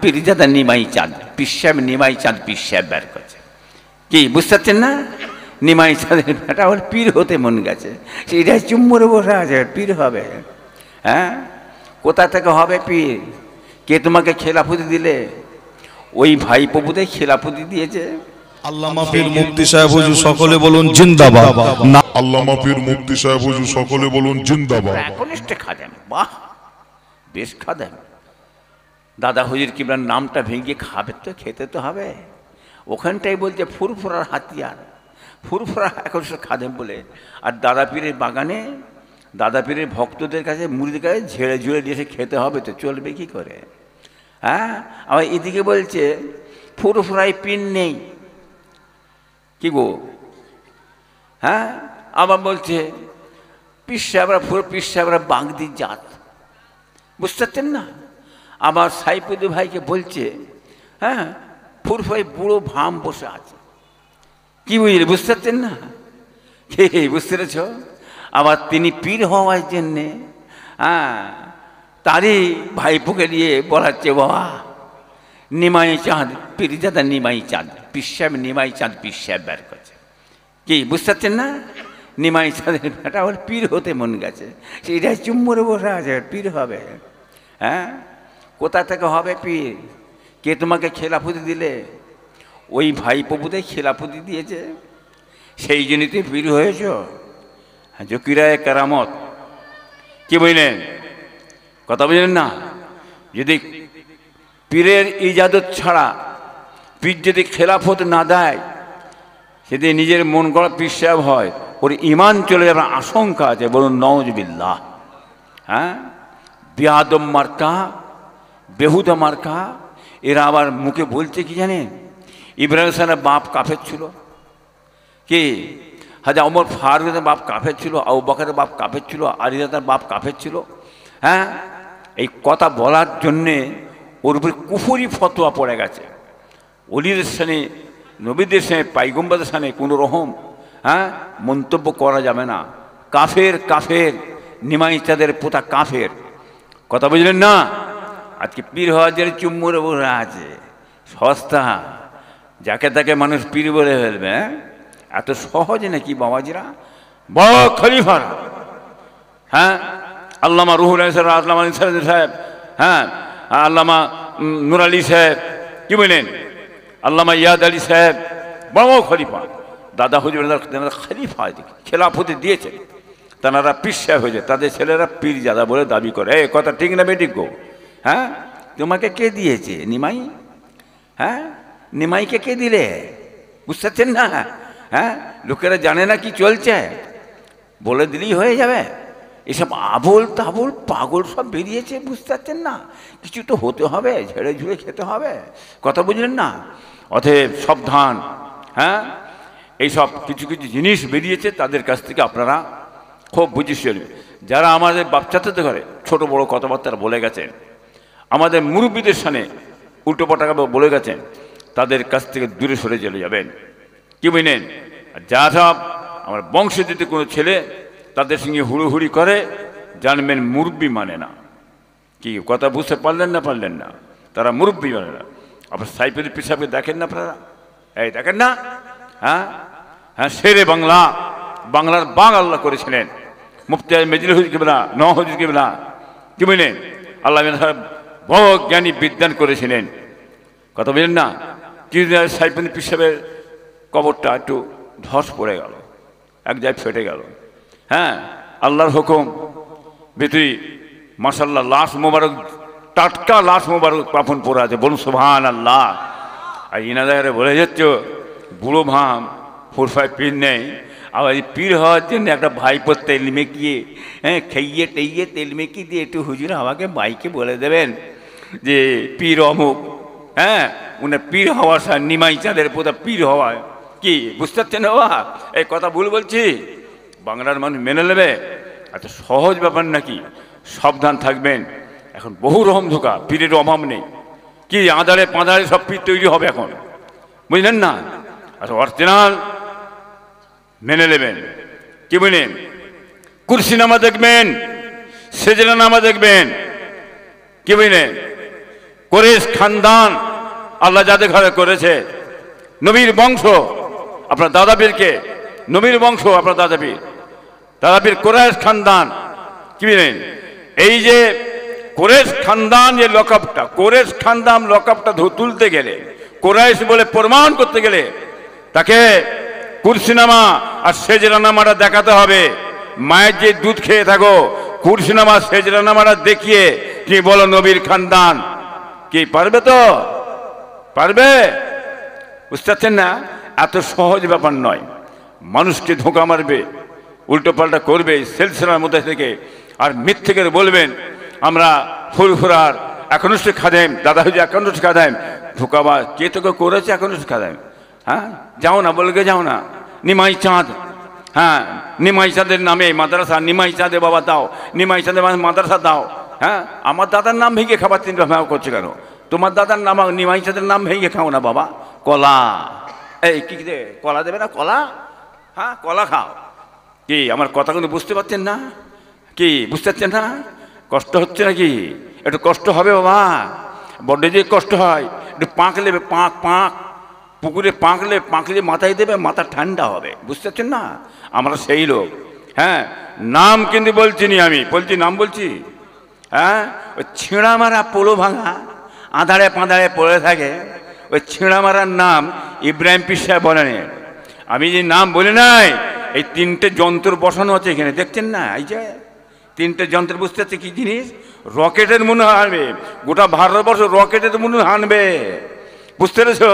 পীরজাদা নিমাই চাঁদ, পিসাব নিমাই চাঁদ পিসাব বের করছে। কি বুঝতে পারছেন না? নিমাই চাঁদের বেটা ওর পীর হতে মন গেছে, সেটা চুম্বরে বসে আছে, পীর হবে। হ্যাঁ, কোথা থেকে হবে পীর? কে তোমাকে খেলাফতি দিলে? ওই ভাই প্রভুতে খেলাফতি দিয়েছে। আল্লামা পীর মুফতি সাহেব হুজুর সকলে বলুন জিন্দাবাদ। আল্লামা পীর মুফতি সাহেব হুজুর সকলে বলুন জিন্দাবাদ। একনিষ্ঠ খাদেম, বাহ বেশ খাদেম। দাদা হুজুর কিবলার নামটা ভেঙে খাবে তো, খেতে তো হবে। ওখানটাই বলছে ফুরফুরার হাতিয়ার, ফুরফুরা একনিষ্ঠ খাদেম বলে। আর দাদা পীরের বাগানে দাদা পীরের ভক্তদের কাছে মুড়িদের কাছে ঝেড়ে ঝুড়ে দিয়ে খেতে হবে তো, চলবে কি করে? হ্যাঁ, আবার এদিকে বলছে ফুরফুরায় পীর নেই। কি গো? হ্যাঁ, আবার বলছে পীর সাহেবরা পীর সাহেবরা বাগদির জাত, বুঝতে পারছেন না? আমার সাইফুদ্দিন ভাইকে বলছে হ্যাঁ ফুরফুরায় বুড়ো ভাম বসে আছে। কি বুঝলে? বুঝতে পারছেন না? কে বুঝতে পেরেছ? আবার তিনি পীর হওয়ার জন্যে হ্যাঁ তারই ভাইপোকে নিয়ে বলাচ্ছে বাবা নিমাই চাঁদ, পীরজাদা নিমাই চাঁদ, পিসাব নিমাই চাঁদ পিসাব বের করছে। কি বুঝতে পারছেন না? নিমাই চাঁদের বেটা ওর পীর হতে মন গেছে, সেটা চুম্বরে বসে আছে, পীর হবে। হ্যাঁ, কোথা থেকে হবে পীর? কে তোমাকে খেলাফতি দিলে? ওই ভাই প্রভুতে খেলাফতি দিয়েছে, সেই জন্যই তুই পীর হয়েছ। জকিরায় কেরামত। কি বুঝলেন? কথা বুঝলেন না? যদি পীরের ইজাজত ছাড়া পীর যদি খেলাফত না দেয়, যদি নিজের মন গড়া পীর সাহেব হয়, ওর ইমান চলে যাওয়ার আশঙ্কা আছে। বলুন নওয়াজবিল্লাহ। হ্যাঁ, বেয়াদব মার্কা, বেহুদা মার্কা। এরা আবার মুখে বলছে কি জানেন? ইব্রাহিম সাহেবের বাপ কাফের ছিল। কি হাজা ওমর ফারুকের বাপ কাফের ছিল, আবু বকরের বাপ কাফের ছিল, আলিদার বাপ কাফের ছিল। হ্যাঁ, এই কথা বলার জন্যে ওর উপরে কুফরি ফতোয়া পড়ে গেছে। অলিদের সামনে, নবীদের সামনে, পাইগম্বরদের সামনে কোনো রকম হ্যাঁ মন্তব্য করা যাবে না। কাফের কাফের, নিমাই চাঁদের পোতা কাফের। কথা বুঝলেন না? আজকে পীর হওয়ার জন্য চুম্বরে বসে আছে, সস্তা, যাকে তাকে মানুষ পীর বলে ফেলবে। এত সহজ নাকি বাবাজিরা? বড় খলিফারা, হ্যাঁ আল্লামা রুহুল সাহেব, আল্লামা সাহেব, হ্যাঁ আল্লামা নুর আলী সাহেব, কি বলেন আল্লামা ইয়াদ আলী সাহেব, বড় খলিফা। দাদা হুজুর খলিফা খেলাফতি দিয়েছে, তারা পীর সাহেব হয়েছে, তাদের ছেলেরা পীরজাদা বলে দাবি করে। এই কথা ঠিক না বেঠিক গো? হ্যাঁ, তোমাকে কে দিয়েছে নিমাই? হ্যাঁ, নিমাইকে কে দিলে? বুঝতে পারছেন না? হ্যাঁ, লোকেরা জানে না কি চলছে, বলে দিলেই হয়ে যাবে। এসব আবোল তাবোল পাগল সব বেরিয়েছে, বুঝতে পারছেন না? কিছু তো হতে হবে, ঝেড়ে ঝুড়ে খেতে হবে। কথা বুঝলেন না? অতএব সাবধান। হ্যাঁ, এইসব কিছু কিছু জিনিস বেরিয়েছে, তাদের কাছ থেকে আপনারা খুব বুঝিয়ে চলবে। যারা আমাদের বাচ্চাতে ঘরে ছোট বড় কথাবার্তা বলে গেছেন, আমাদের মুরব্বীদের সামনে উল্টোপাল্টা বলে গেছেন, তাদের কাছ থেকে দূরে সরে চলে যাবেন। কি বুঝলেন? যা সব আমার বংশে যদি কোনো ছেলে তাদের সঙ্গে হুড়োহুড়ি করে, জানবেন মুরব্বি মানে না। কি কথা বুঝতে পারলেন না? পারলেন না? তারা মুরব্বি মানে না। আবার সাইফুদ্দিন পীর সাহেবকে দেখেন না আপনারা? এই দেখেন না? হ্যাঁ হ্যাঁ, শেরে বাংলা, বাংলার বাং আল্লাহ করেছিলেন মুফতি মেজলি হুজুর কিবলা, নওয়াজ হুজুর কিবলা। কি বুঝলেন? আল্লাহ বড় জ্ঞানী বিদ্যান করেছিলেন। কথা বুঝলেন না? কিছুদিন আগে সাইফুদ্দিন পীর সাহেবের কবরটা একটু ধস পড়ে গেল, এক জায়গায় ফেটে গেল। হ্যাঁ, আল্লাহর হুকুম ভিতরি মাশাআল্লাহ লাশ মোবারক, টাটকা লাশ মোবারক কাফন পরে আছে। বলুন সুবহানাল্লাহ। আর ইনাদারে বলে যাচ্ছ বুড়ো ভাম ফুরফায় পীর নেই। আবার এই পীর হওয়ার জন্য একটা ভাইপো তেল মেকিয়ে, হ্যাঁ খেয়ে টেইয়ে তেল মেকিয়ে দিয়ে একটু হুজুর আমাকে বাইকে বলে দেবেন যে পীর অমুক। হ্যাঁ, উনি পীর হওয়ার নিমাই চাঁদের পোতা পীর হওয়ায়। কি বুঝতে পারছেন বাবা? এই কথা ভুল বলছি? বাংলার মানুষ মেনে নেবে? এত সহজ ব্যাপার নাকি? সাবধান থাকবেন। এখন বহু রকম ধোকা, পীরের অভাব নেই। কি আঁধারে পাঁধারে সব পীর তৈরি হবে এখন, বুঝলেন না? আচ্ছা, অরিজিনাল মেনে নেবেন। কি বুঝলেন? কুরসি নামা দেখবেন, সেজদা নামা দেখবেন। কি বুঝলেন? কুরাইশ খানদান আল্লাহ যাদের ঘরে করেছে, নবীর বংশ আপনার দাদা পীরকে, নবীর বংশ আপনার দাদা পীর কুরাইশ খানদান। কি বলেন? এই যে কুরাইশ খানদান যে লকবটা, কুরাইশ খানদান লকবটা তুলতে গেলে, কুরাইশ বলে প্রমাণ করতে গেলে তাকে কুরসিনামা আর সেজরানামাটা দেখাতে হবে। মায়ের যে দুধ খেয়ে থাকো, কুরসিনামা সেজরানামাটা দেখিয়ে কি বলো নবীর খানদান, কি পারবে? তো পারবে? বুঝতে পারছেন না? এত সহজ ব্যাপার নয়। মানুষকে ধোঁকা মারবে, উল্টো পাল্টা করবে সেলসেলার মধ্যে থেকে, আর মিথ্যে করে বলবেন আমরা ফুরফুরার একনিষ্ঠ খাদেম, দাদা হুজুর একনিষ্ঠ খাদেম। ধোঁকাবাজ কে তোকে করেছে একনিষ্ঠ খাদেম? হ্যাঁ, যাও না, বলকে যাও না। নিমাই চাঁদ, হ্যাঁ, নিমাই চাঁদের নামে মাদ্রাসা, নিমাই চাঁদে বাবা দাও, নিমাই চাঁদে মাদ্রাসা দাও। হ্যাঁ, আমার দাদার নাম ভেঙে খাবার চিন্তা ভাবনা করছে কেন? তোমার দাদার নাম নিমাই চাঁদের নাম ভেঙে খাও না বাবা। কলা, এই কি দে, কলা দেবে না? কলা, হ্যাঁ কলা খাও। কি আমার কথা কিন্তু বুঝতে পারছেন না? কি বুঝতে পারছেন না? কষ্ট হচ্ছে নাকি? একটু কষ্ট হবে বাবা, বড্ড যে কষ্ট হয়। একটু পাঁক নেবে, পাঁক পাঁক, পুকুরে পাঁকলে মাথায় দেবে, মাথা ঠান্ডা হবে। বুঝতে পারছেন না? আমরা সেই লোক। হ্যাঁ, নাম কিন্তু বলছি নি, আমি বলছি নাম বলছি। হ্যাঁ, ওই ছিঁড়া মারা পোলো ভাঙা আঁধারে পাঁধারে পড়ে থাকে, ওই ছিঁড়া মারার নাম ইব্রাহিম পীর সাহেব বলেন। আমি যে নাম বলি নাই, এই তিনটে যন্ত্র বসানো আছে এখানে, দেখছেন না? এই যে তিনটে যন্ত্র, বুঝতে পারছে কি জিনিস? রকেটের মনে হানবে, গোটা ভারতবর্ষ রকেটের মনে হানবে। বুঝতে পেরেছো?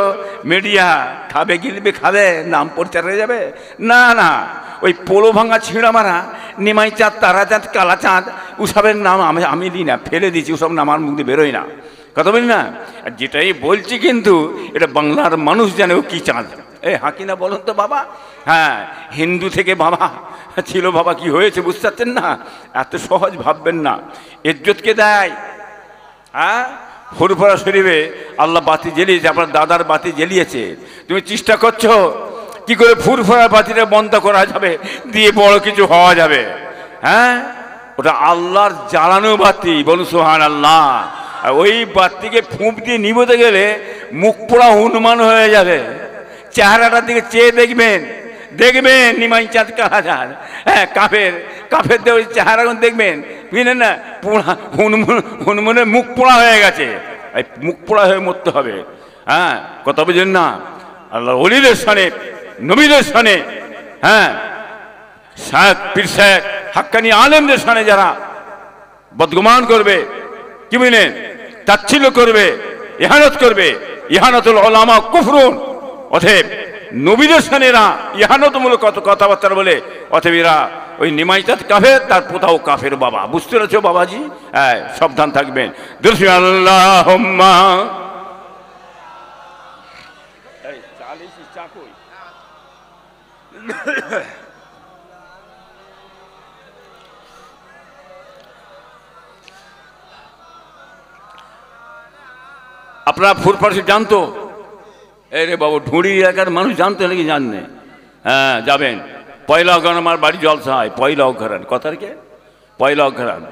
মিডিয়া খাবে, গিলবে, খাবে, নাম প্রচার হয়ে যাবে। না না, ওই পোলো ভাঙা ছিঁড়া মারা নিমাই চাঁদ, তারা চাঁদ, কালা চাঁদ, ওসবের নাম আমি দিই না, ফেলে দিচ্ছি। ওসব নাম আমার মুখ দিয়ে বেরোয় না, কথা বলি না। আর যেটাই বলছি কিন্তু এটা বাংলার মানুষ জানে ও কি চাঁদ। এই হাঁকি না বলুন তো বাবা। হ্যাঁ, হিন্দু থেকে বাবা ছিল, বাবা কি হয়েছে বুঝতে পারছেন না? এত সহজ ভাববেন না। ইজ্জতকে দেয়। হ্যাঁ, ফুরফুরা শরীফে আল্লাহ বাতি জ্বালিয়েছে, আপনার দাদার বাতি জ্বালিয়েছে। তুমি চেষ্টা করছো কি করে ফুরফুরা বাতিটা বন্ধ করা যাবে, দিয়ে বড় কিছু হওয়া যাবে। হ্যাঁ, ওটা আল্লাহর জ্বালানো বাতি, বলুন সুবহানাল্লাহ। আর ওই বাতিকে ফুঁক দিয়ে নিবোতে গেলে মুখ পোড়া হনুমান হয়ে যাবে। চেহারাটার দিকে চেয়ে দেখবেন, দেখবেন নিমাই চাঁদ, কালা চাঁদ, হ্যাঁ কাফের ওই চেহারা দেখবেন, বুঝলেন না? পোড়া হনুমানের মুখ পোড়া হয়ে গেছে, এই মুখ পোড়া হয়ে মরতে হবে। হ্যাঁ, কথা বুঝলেন না? আল্লাহ ওলিদের সানে, নবীদের সানে, হ্যাঁ শায়েখ পীর সাহেব হাক্কানি আলেমদের সানে যারা বদগুমান করবে, কি বুঝলেন, তাচ্ছিল্য করবে, ইহানত করবে, ইহানাতুল উলামা কুফরুন। অতএব নবীদের সানেরা ইহানতমূলক কথাবার্তা বলে, অতএব এরা ওই নিমাইচাঁদ কাফের, তার পোতাও কাফের বাবা। বুঝতে পেরেছো বাবাজি? হ্যাঁ, সাবধান থাকবেন। আল্লাহুম্মা আপনারা ফুরফুরা জানতো? এই রে বাবু, ঢুঁড়ি এলাকার মানুষ জানতো নাকি? জাননে? হ্যাঁ, যাবেন। পয়লা অঘ্রাণ আমার বাড়ি জলসা হয়, পয়লা অঘ্রাণ। কথার কে? পয়লা অঘ্রাণ।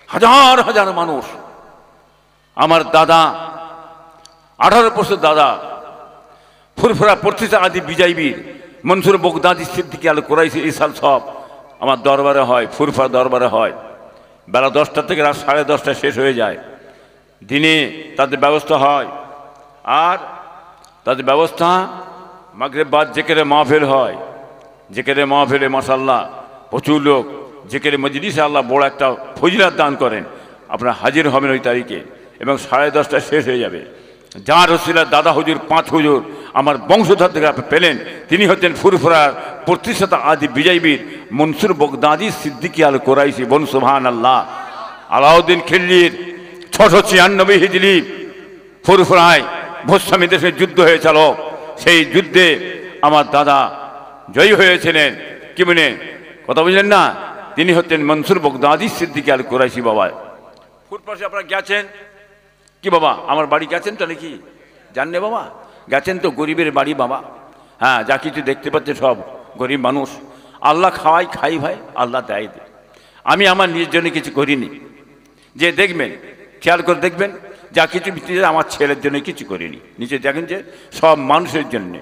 হাজার হাজার মানুষ। আমার দাদা, 18 বছর দাদা, ফুরফুরা প্রতিষ্ঠা আদি বিজয় বীর মনসুর বগদাদি সিদ্দিকী আল কুরাইশি ইসাল সব আমার দরবারে হয়, ফুরফুরা দরবারে হয়। বেলা 10টা থেকে রাত 10:30 শেষ হয়ে যায়। দিনে তাদের ব্যবস্থা হয়, আর তাদের ব্যবস্থা মাগরিব বাদ জিকিরে মাহফিল হয়। জিকিরে মাহফিলে মাশাআল্লাহ প্রচুর লোক, জিকিরে মজলিসে আল্লাহ বড় একটা ফজিলত দান করেন। আপনারা হাজির হবেন ওই তারিখে, এবং 10:30 শেষ হয়ে যাবে। যার ওসিলা দাদা হুজুর, 5 হুজুর আমার বংশধর থেকে আপনি পেলেন, তিনি হচ্ছেন ফুরফুরার প্রতিষ্ঠাতা আদি বিজয়বীর মনসুর বগদাদি সিদ্দিকী আল কুরাইশি। বলুন সুবহানাল্লাহ। আলাউদ্দিন খিলজির 696 হিজরি ফুরফুরায় ভোস্বামী দেশে যুদ্ধ হয়েছিল। সেই যুদ্ধে আমার দাদা জয়ী হয়েছিলেন। কি বলে কথা বুঝলেন না? তিনি হচ্ছেন মনসুর বগদাদি সিদ্দিকী আল কুরাইশি বাবা। ফুরফুরা আপনারা গেছেন কি বাবা? আমার বাড়ি গেছেন তো নাকি? জানলে বাবা? গেছেন তো? গরিবের বাড়ি বাবা। হ্যাঁ, যা কিছু দেখতে পাচ্ছে সব গরিব মানুষ। আল্লাহ খাওয়াই, খাই ভাই, আল্লাহ দেয় দেয়। আমি আমার নিজের জন্য কিছু করিনি। যে দেখবেন, খেয়াল করে দেখবেন, যা কিছু দিয়েছে আমার ছেলের জন্য কিছু করিনি। নিচে দেখেন যে সব মানুষের জন্যে,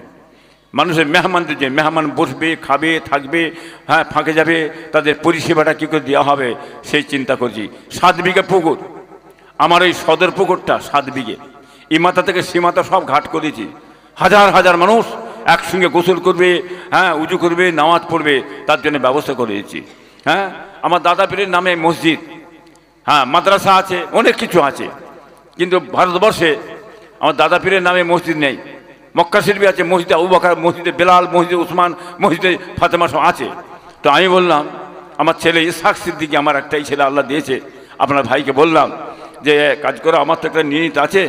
মানুষের মেহমানদের জন্য, মেহমান বসবে, খাবে, থাকবে, হ্যাঁ, ফাঁকে যাবে, তাদের পরিষেবাটা কী করে দেওয়া হবে সেই চিন্তা করছি। 7 বিঘা পুকুর, আমার ওই সদর পুকুরটা 7 বিঘে, এই মাথা থেকে সে মাথা সব ঘাট করেছি। হাজার হাজার মানুষ একসঙ্গে গোসল করবে, হ্যাঁ, উজু করবে, নামাজ পড়বে, তার জন্য ব্যবস্থা করে দিয়েছি। হ্যাঁ, আমার দাদা পীরের নামে মসজিদ, হ্যাঁ, মাদ্রাসা আছে, অনেক কিছু আছে, কিন্তু ভারতবর্ষে আমার দাদা পীরের নামে মসজিদ নেই। মক্কা শরীফে আছে, মসজিদে আবু বকর, মসজিদে বেলাল, মসজিদে উসমান, মসজিদে ফাতেমা সব আছে। তো আমি বললাম আমার ছেলে ইসহাক সিদ্দিকী, আমার একটাই ছেলে আল্লাহ দিয়েছে, আপনার ভাইকে বললাম যে কাজ করে, আমার তো একটা নিয়ত আছে,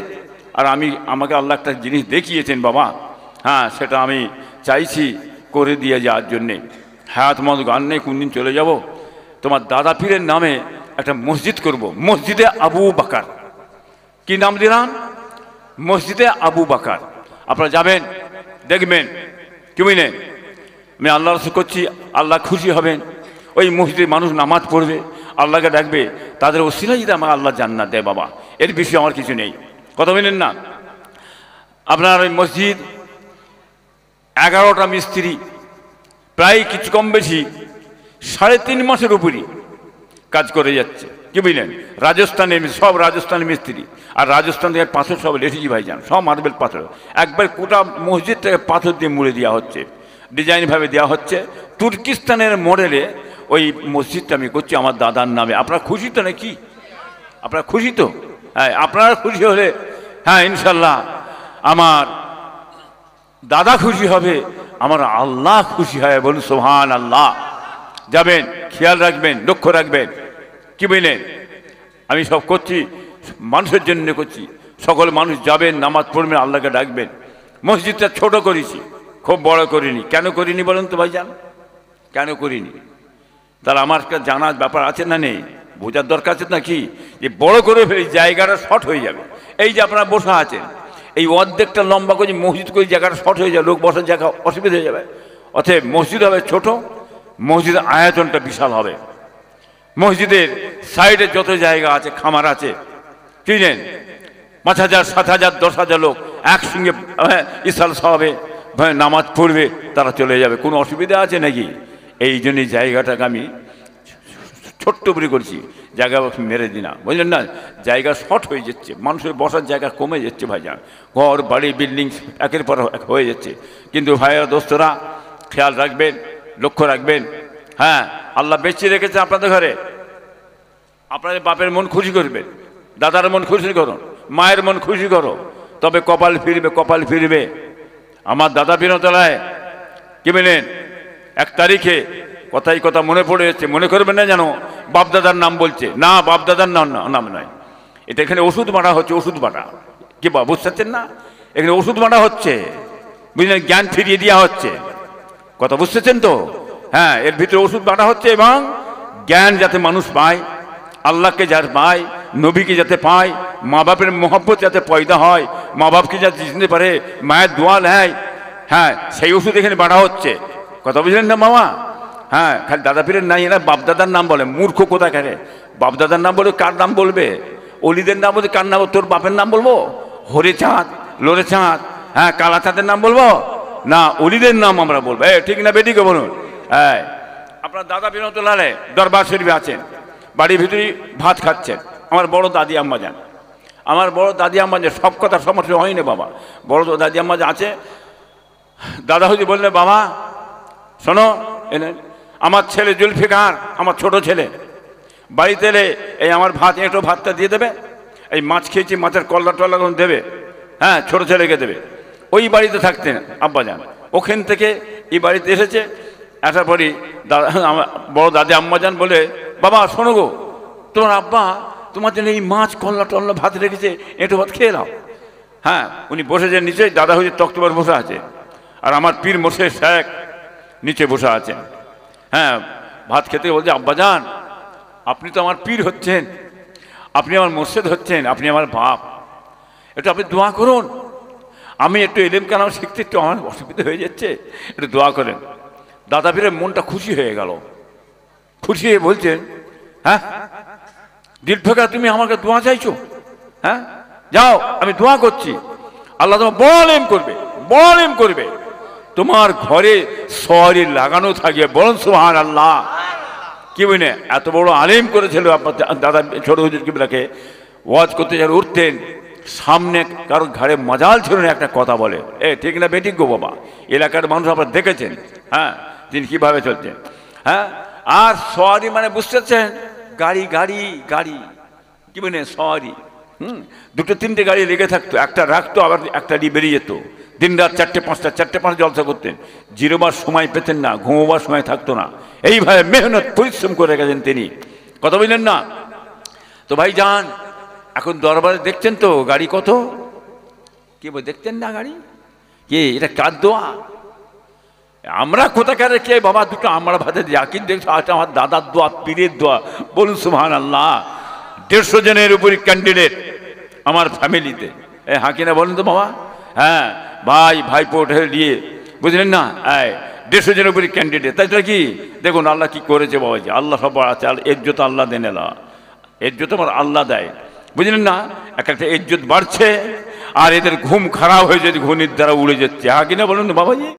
আর আমাকে আল্লাহ একটা জিনিস দেখিয়েছেন বাবা, হ্যাঁ, সেটা আমি চাইছি করে দিয়ে যাওয়ার জন্যে। হায়াত মত গান নেই, কোনদিন চলে যাব, তোমার দাদা পীরের নামে একটা মসজিদ করব, মসজিদে আবু বকর। কি নাম দিলাম? মসজিদে আবু বকর। আপনারা যাবেন, দেখবেন, কি বুঝলেন, আমি আল্লাহ রসুল করছি, আল্লাহ খুশি হবেন। ওই মসজিদে মানুষ নামাজ পড়বে, আল্লাহকে ডাকবে, তাদের ওসিলায় যদি আমার আল্লাহ জান্নাত দেয় বাবা, এর বিষয়ে আমার কিছু নেই। কথা বলেন না? আপনার ওই মসজিদ 11টা মিস্ত্রি, প্রায় কিছু কম বেশি 3.5 মাসের উপরই কাজ করে যাচ্ছে। কি বুঝলেন? রাজস্থানে সব রাজস্থানের মিস্ত্রি, আর রাজস্থান থেকে পাথর সব লেটেছি ভাইজান, সব মার্বেল পাথর, একবার গোটা মসজিদটাকে পাথর দিয়ে মুড়ে দেওয়া হচ্ছে, ডিজাইনভাবে দেওয়া হচ্ছে। তুর্কিস্তানের মডেলে ওই মসজিদটা আমি করছি আমার দাদার নামে। আপনারা খুশি তো নাকি? আপনারা খুশি তো? হ্যাঁ, আপনারা খুশি হলে, হ্যাঁ, ইনশাল্লাহ আমার দাদা খুশি হবে, আমার আল্লাহ খুশি হয়। বলুন সুবহান আল্লাহ। যাবেন, খেয়াল রাখবেন, লক্ষ্য রাখবেন। কি বুঝলেন? আমি সব করছি মানুষের জন্য করছি। সকল মানুষ যাবেন, নামাজ পড়বেন, আল্লাহকে ডাকবেন। মসজিদটা ছোট করেছি, খুব বড় করিনি। কেন করিনি বলেন তো ভাইজান? কেন করিনি? তাহলে আমার জানার ব্যাপার আছে না নেই? বোঝার দরকার আছে নাকি? যে বড় করে ফেলি, জায়গাটা শর্ট হয়ে যাবে। এই যে আপনারা বসা আছেন, এই অর্ধেকটা লম্বা করে মসজিদ করে জায়গাটা শর্ট হয়ে যাবে, লোক বসার জায়গা অসুবিধা হয়ে যাবে। অতএব মসজিদ হবে ছোট, মসজিদের আয়তনটা বিশাল হবে। মসজিদের সাইডে যত জায়গা আছে, খামার আছে, কিনেন 5,000, 7,000, 10,000 লোক একসঙ্গে ইসাল সাহাবে নামাজ পড়বে, তারা চলে যাবে। কোনো অসুবিধা আছে নাকি? এই জন্যই জায়গাটাকে আমি ছোট্ট করে করছি, জায়গা মেরে দিই না, বুঝলেন না? জায়গা শর্ট হয়ে যাচ্ছে, মানুষের বসার জায়গা কমে যাচ্ছে ভাইজান, ঘর বাড়ি বিল্ডিং একের পর এক হয়ে যাচ্ছে। কিন্তু ভাইয়েরা, দোস্তরা, খেয়াল রাখবেন, লক্ষ্য রাখবেন। হ্যাঁ, আল্লাহ বেঁচে রেখেছে আপনাদের ঘরে, আপনাদের বাপের মন খুশি করবেন, দাদার মন খুশি করো, মায়ের মন খুশি করো, তবে কপাল ফিরবে, কপাল ফিরবে। আমার দাদা বিনতলায়, কি বলেন, 1 তারিখে কথাই কথা মনে পড়ে যাচ্ছে, মনে করবেন না যেন বাপদাদার নাম বলছে, না, বাপদাদার নাম নয়। এটা এখানে ওষুধ বাঁটা হচ্ছে, ওষুধ বাঁটা। কি বুঝতে পারছেন না? এখানে ওষুধ বাঁটা হচ্ছে, বুঝলেন? জ্ঞান ফিরিয়ে দেওয়া হচ্ছে, কথা বুঝতেছেন তো? হ্যাঁ, এর ভিতরে ওষুধ বাঁটা হচ্ছে, এবং জ্ঞান যাতে মানুষ পায়, আল্লাহকে যার পায়, নবীকে যাতে পায়, মা বাপের মহব্বত যাতে পয়দা হয়, মা বাপকে যাতে চিনতে পারে, মায়ের দোয়া নেয়, হ্যাঁ, সেই ওষুধ এখানে বাঁটা হচ্ছে। কথা বুঝলেন না মামা? হ্যাঁ, খালি দাদা পীরের নাই, এরা বাপদাদার নাম বলে। মূর্খ কোথায় কেন? বাপদাদার নাম বলে কার নাম বলবে? অলিদের নাম বলতে কার নাম? তোর বাপের নাম বলবো? হরে চাঁদ, লোরে চাঁদ, হ্যাঁ, কালা চাঁদের নাম বলবো না, অলিদের নাম আমরা বলবো। ঠিক না বেটিকে বলুন? হ্যাঁ, আপনার দাদা বিনতলালে দরবার শরীফে আছেন, বাড়ির ভিতরেই ভাত খাচ্ছেন। আমার বড় দাদি আম্মা যান, আমার বড় দাদি আম্মা যে, সব কথা সমস্যা হয়নি বাবা, বড় দাদি আম্মা যে আছে, দাদা হুজুর বললে, বাবা শোনো, এনে আমার ছেলে জুলফিকার, আমার ছোট ছেলে, বাড়িতে এলে এই আমার ভাত, এঁটো ভাতটা দিয়ে দেবে, এই মাছ খেয়েছি, মাছের কল্লা টল্লা দেবে, হ্যাঁ, ছোট ছেলেকে দেবে। ওই বাড়িতে থাকতেন আব্বা যান, ওখান থেকে এই বাড়িতে এসেছে। আসার পরই দাদা, আমার বড় দাদি আম্মা যান বলে, বাবা শোনো গো, তোমার আব্বা তোমার জন্য এই মাছ কল্লা টল্লা ভাত রেখেছে, এঁটো ভাত খেয়ে নাও। হ্যাঁ, উনি বসেছেন নিচে, দাদা হুজুর তক্তবার বসে আছে, আর আমার পীর মোর্শেদ শেখ নিচে বসে আছেন। হ্যাঁ, ভাত খেতে বলছে, আব্বা যান, আপনি তো আমার পীর হচ্ছেন, আপনি আমার মোর্শেদ হচ্ছেন, আপনি আমার বাপ, একটু আপনি দোয়া করুন। আমি একটু এলেম কালাম শিখতে একটু আমার অসুবিধা হয়ে যাচ্ছে, একটু দোয়া করেন। দাদা পীরের মনটা খুশি হয়ে গেল, খুশি হয়ে বলছেন, হ্যাঁ, দিলফেকা তুমি আমাকে দোয়া চাইছো? হ্যাঁ, যাও, আমি দোয়া করছি আল্লাহ তোমার বড় আলেম করবে, বড় আলেম করবে। তোমার ঘরে সওয়ারি লাগানো থাকবে, বলুন সুবহানাল্লাহ। কি বুঝলে এত বড় আলেম করেছিল আপনার দাদা ছোট হুজুর কিবলাকে। ওয়াজ করতে যখন উঠতেন, সামনে কারো ঘাড়ে মজাল ছিল না একটা কথা বলে, ঠিক না বেঠিক গো বাবা। এলাকার মানুষ আপনারা দেখেছেন, হ্যাঁ, তিনি কিভাবে চলছেন। হ্যাঁ, আর সওয়ারি মানে বুঝতে পারছেন, গাড়ি গাড়ি গাড়ি, কি বলে সওয়ারি। দুটো তিনটে গাড়ি লেগে থাকতো, একটা রাখতো আবার একটা নিয়ে বেরিয়ে যেত। দিন রাত চারটে পাঁচটা জলসা করতেন, জিরোবার সময় পেতেন না, ঘুমোবার সময় থাকতো না। এইভাবে মেহনত পরিশ্রম করে গেছেন তিনি, কথা বললেন না তো ভাই যান। এখন দরবারে দেখছেন তো গাড়ি কত, কি বল দেখছেন না গাড়ি, কে এটা কার দোয়া? আমরা কোথাকার কে বাবা, দুটো আমরা ভাতে দিয়া, কিন্তু দেখছো আমার দাদার দোয়া, পীরের দোয়া, বলুন সুবহানাল্লাহ। 150 জনের উপরই ক্যান্ডিডেট আমার ফ্যামিলিতে, হ্যাঁ কিনা বলুন তো বাবা। হ্যাঁ, ভাইপো দিয়ে, বুঝলেন না, 150 জনের উপরই ক্যান্ডিডেট। তাই তো কি দেখুন আল্লাহ কি করেছে বাবাজি, আল্লাহ সব আছে, ইজ্জত আল্লাহ দেন, ইজ্জত আমার আল্লাহ দেয়, বুঝলেন না। একটা ইজ্জত বাড়ছে, আর এদের ঘুম খারাপ হয়ে যদি ঘুনির দ্বারা উড়ে যাচ্ছে, হ্যাঁ কিনা বলুন তো বাবাজি।